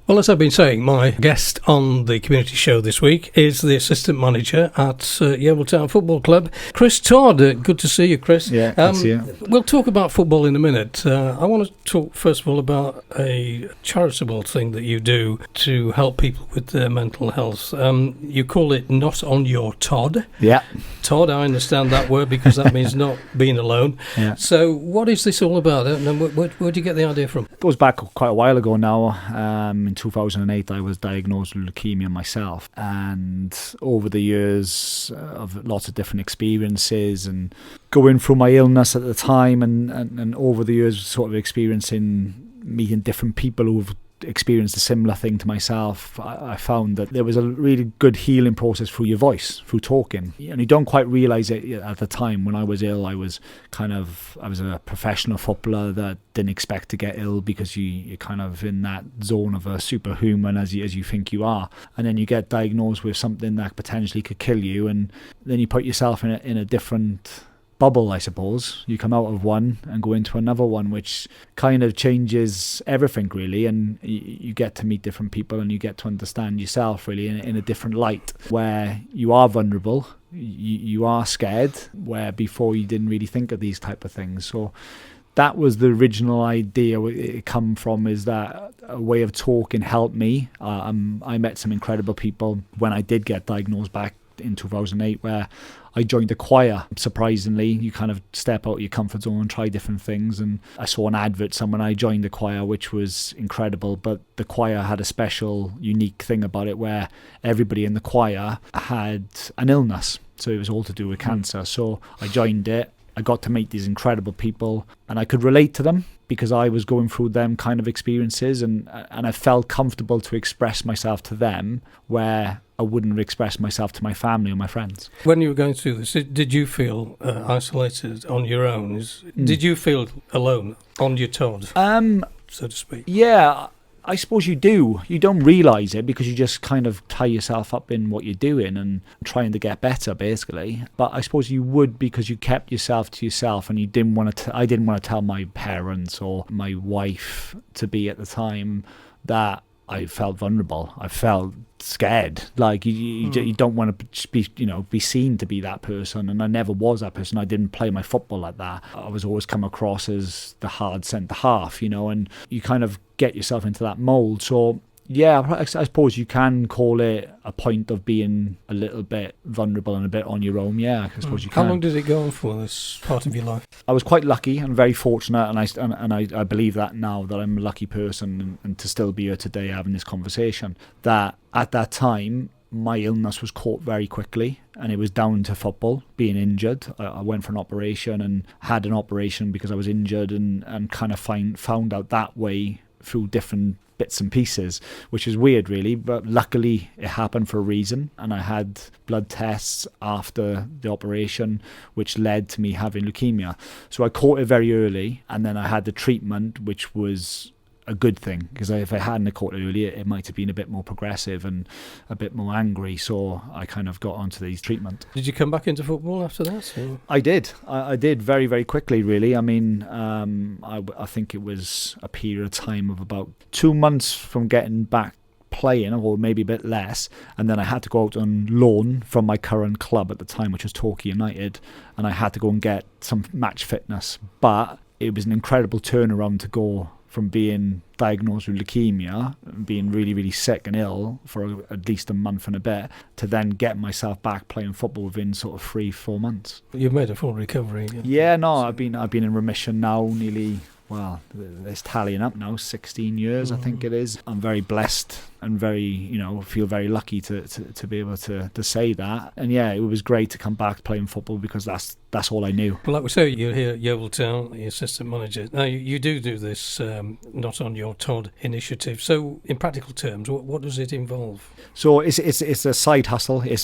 Well, as I've been saying, my guest on the community show this week is the assistant manager at Yeovil Town Football Club, Chris Todd. Good to see you, Chris. Yeah, good to see you. We'll talk about football in a minute. I want to talk, first of all, about a charitable thing that you do to help people with their mental health. You call it Not On Your Tod. Yeah. Todd, I understand that word because that means not being alone. Yeah. So what is this all about? And where did you get the idea from? It goes back quite a while ago now. In 2008, I was diagnosed with leukemia myself. And over the years of lots of different experiences and going through my illness at the time and over the years sort of meeting different people who've experienced a similar thing to myself, I found that there was a really good healing process through your voice, through talking. And you don't quite realise it at the time. When I was ill, I was a professional footballer that didn't expect to get ill because you're kind of in that zone of a superhuman as you think you are. And then you get diagnosed with something that potentially could kill you, and then you put yourself in a different bubble, I suppose. You come out of one and go into another one, which kind of changes everything really, and you get to meet different people and you get to understand yourself really in a different light, where you are vulnerable, you are scared, where before you didn't really think of these type of things. So that was the original idea it come from, is that a way of talking helped me. I met some incredible people when I did get diagnosed back in 2008, where I joined a choir. Surprisingly, you kind of step out of your comfort zone and try different things. And I saw an advert somewhere, I joined the choir, which was incredible. But the choir had a special, unique thing about it, where everybody in the choir had an illness. So it was all to do with cancer. So I joined it. I got to meet these incredible people, and I could relate to them because I was going through them kind of experiences, and I felt comfortable to express myself to them where I wouldn't express myself to my family or my friends. When you were going through this, did you feel isolated on your own? Did you feel alone on your Tod, so to speak? Yeah, I suppose you do. You don't realise it because you just kind of tie yourself up in what you're doing and trying to get better, basically. But I suppose you would, because you kept yourself to yourself, and you didn't want to. I didn't want to tell my parents or my wife to be at the time that I felt vulnerable. I felt scared. Like you don't want to be seen to be that person, and I never was that person. I didn't play my football like that. I was always come across as the hard centre half, and you kind of get yourself into that mould. So yeah, I suppose you can call it a point of being a little bit vulnerable and a bit on your own. Yeah, I suppose you can. How long did it go on for, this part of your life? I was quite lucky and very fortunate, and I believe that now, that I'm a lucky person, and to still be here today having this conversation, that at that time my illness was caught very quickly, and it was down to football, being injured. I went for an operation and had an operation because I was injured, and kind of found out that way through different bits and pieces, which is weird really, but luckily it happened for a reason. And I had blood tests after the operation which led to me having leukemia. So I caught it very early, and then I had the treatment, which was a good thing, because if I hadn't caught it earlier, it might have been a bit more progressive and a bit more angry. So I kind of got onto these treatment. Did you come back into football after that? Or? I did. I did very, very quickly, really. I mean, I think it was a period of time of about 2 months from getting back playing, or maybe a bit less, and then I had to go out on loan from my current club at the time, which was Torquay United, and I had to go and get some match fitness. But it was an incredible turnaround to go from being diagnosed with leukemia, being really, really sick and ill for at least a month and a bit, to then get myself back playing football within sort of 3-4 months. You've made a full recovery. Yeah, no, I've been in remission now nearly, well, it's tallying up now, 16 years, I think it is. I'm very blessed and very, feel very lucky to be able to say that. And yeah, it was great to come back playing football, because that's all I knew. Well, like we say, you're here at Yeovil Town, the assistant manager. Now, you do this Not On Your Tod initiative. So, in practical terms, what does it involve? So, it's a side hustle. It's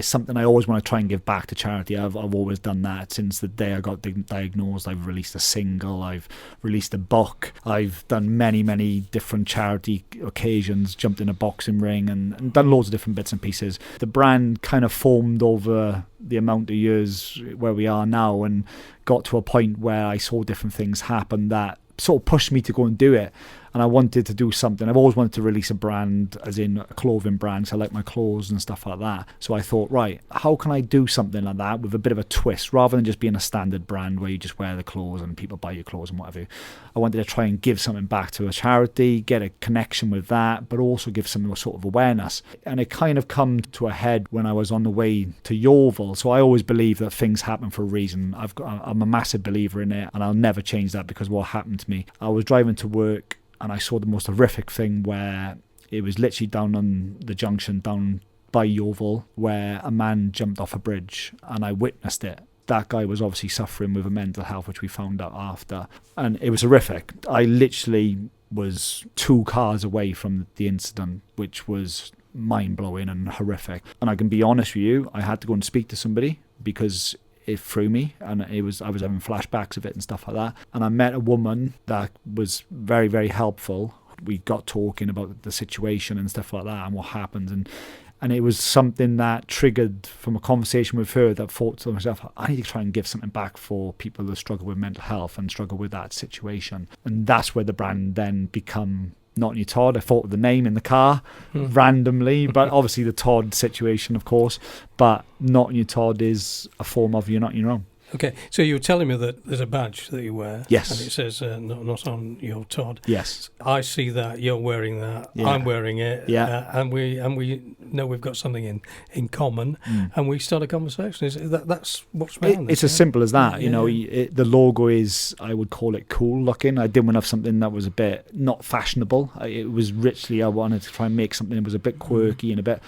something I always want to try and give back to charity. I've always done that since the day I got diagnosed. I've released a single. I've released a book. I've done many different charity occasions, jumped in a boxing ring, and done loads of different bits and pieces. The brand kind of formed over the amount of years where we are now, and got to a point where I saw different things happen that sort of pushed me to go and do it. And I wanted to do something. I've always wanted to release a brand, as in a clothing brand, so I like my clothes and stuff like that. So I thought, right, how can I do something like that with a bit of a twist, rather than just being a standard brand where you just wear the clothes and people buy your clothes and whatever. I wanted to try and give something back to a charity, get a connection with that, but also give some sort of awareness. And it kind of come to a head when I was on the way to Yeovil. So I always believe that things happen for a reason. I'm a massive believer in it, and I'll never change that because of what happened to me. I was driving to work and I saw the most horrific thing, where it was literally down on the junction down by Yeovil, where a man jumped off a bridge, and I witnessed it. That guy was obviously suffering with a mental health, which we found out after. And it was horrific. I literally was 2 cars away from the incident, which was mind-blowing and horrific. And I can be honest with you, I had to go and speak to somebody because it threw me, and I was having flashbacks of it and stuff like that. And I met a woman that was very, very helpful. We got talking about the situation and stuff like that and what happened, and it was something that triggered from a conversation with her that thought to myself, I need to try and give something back for people that struggle with mental health and struggle with that situation. And that's where the brand then become Not On Your Tod. I thought of the name in the car randomly, but obviously the Todd situation, of course. But Not On Your Tod is a form of you're not on your own. Okay, so you were telling me that there's a badge that you wear. Yes. And it says not on your Tod. Yes. I see that, you're wearing that, Yeah. I'm wearing it. Yeah. And we know we've got something in common, and we start a conversation. That's what's around It's as simple as that. You know, the logo is, I would call it cool looking. I didn't want to have something that was a bit not fashionable. It was richly, I wanted to try and make something that was a bit quirky and a bit...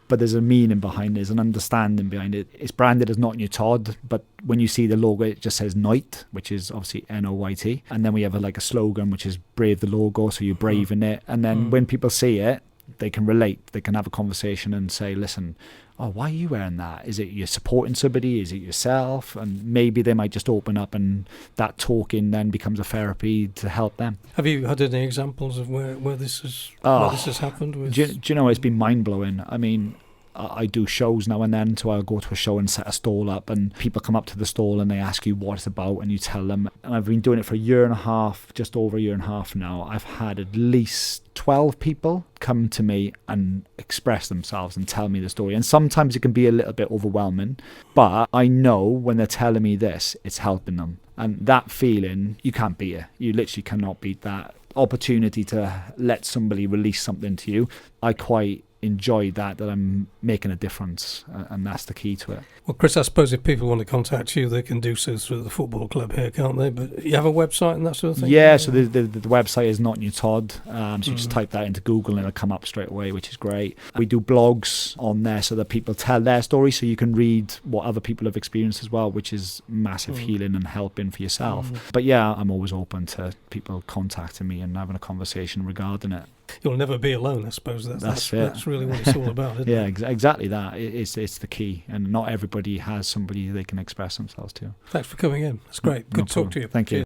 But there's a meaning behind it, there's an understanding behind it. It's branded as Not On Your Tod, but when you see the logo, it just says Night, which is obviously N-O-Y-T. And then we have a slogan, which is Brave the Logo, so you're brave in it. And then when people see it, they can relate, they can have a conversation and say, listen, oh, why are you wearing that? Is it you're supporting somebody? Is it yourself? And maybe they might just open up, and that talking then becomes a therapy to help them. Have you had any examples of where this has happened? With... Do you know, it's been mind-blowing. I mean, I do shows now and then, so I'll go to a show and set a stall up, and people come up to the stall and they ask you what it's about, and you tell them. And I've been doing it for a year and a half, just over a year and a half now. I've had at least 12 people come to me and express themselves and tell me the story. And sometimes it can be a little bit overwhelming, but I know when they're telling me this, it's helping them. And that feeling, you can't beat it. You literally cannot beat that opportunity to let somebody release something to you. I quite enjoy that I'm making a difference, and that's the key to it. Well, Chris, I suppose if people want to contact you, they can do so through the football club here, can't they? But you have a website and that sort of thing? Yeah, so the website is Not On Your Tod. So you just type that into Google and it'll come up straight away, which is great. We do blogs on there so that people tell their story, so you can read what other people have experienced as well, which is massive healing and helping for yourself. But yeah, I'm always open to people contacting me and having a conversation regarding it. You'll never be alone, I suppose. That's it. That's really what it's all about, isn't it? Yeah, exactly that. It's the key, and not everybody has somebody they can express themselves to. Thanks for coming in. That's great. Good to talk to you. Thank you.